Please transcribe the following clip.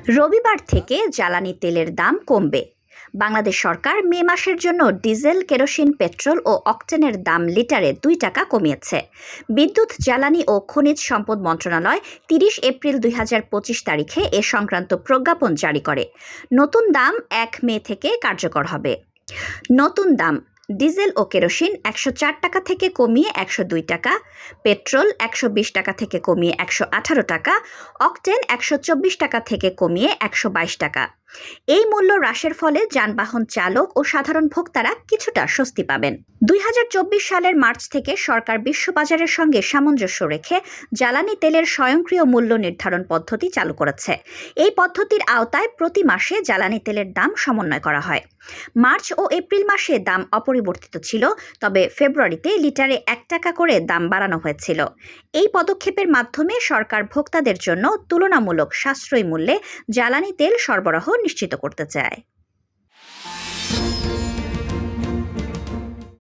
রবিবার থেকে জ্বালানি তেলের দাম কমবে। বাংলাদেশ সরকার মে মাসের জন্য ডিজেল, কেরোসিন, পেট্রোল ও অকটেনের দাম লিটারে ২ টাকা কমিয়েছে। বিদ্যুৎ, জ্বালানি ও খনিজ সম্পদ মন্ত্রণালয় ৩০ এপ্রিল ২০২৫ তারিখে এ সংক্রান্ত প্রজ্ঞাপন জারি করে। নতুন দাম ১ মে থেকে কার্যকর হবে। নতুন দাম: ডিজেল ও কেরোসিন ১০৪ টাকা থেকে কমিয়ে ১০২ টাকা, পেট্রোল ১২০ টাকা থেকে কমিয়ে ১১৮ টাকা, অকটেন ১২৪ টাকা থেকে কমিয়ে ১২২ টাকা। এই মূল্য হ্রাসের ফলে যানবাহন চালক ও সাধারণ ভোক্তারা কিছুটা স্বস্তি পাবেন। ২০২৪ সালের মার্চ থেকে সরকার বিশ্ববাজারের সঙ্গে সামঞ্জস্য রেখে জ্বালানি তেলের স্বয়ংক্রিয় মূল্য নির্ধারণ পদ্ধতি চালু করেছে। এই পদ্ধতির আওতায় প্রতি মাসে জ্বালানি তেলের দাম সমন্বয় করা হয়। মার্চ ও এপ্রিল মাসে দাম অপরিবর্তিত ছিল, তবে ফেব্রুয়ারিতে লিটারে ১ টাকা করে দাম বাড়ানো হয়েছিল। এই পদক্ষেপের মাধ্যমে সরকার ভোক্তাদের জন্য তুলনামূলক সাশ্রয়ী মূল্যে জ্বালানি তেল সরবরাহ নিশ্চিত করতে চায়।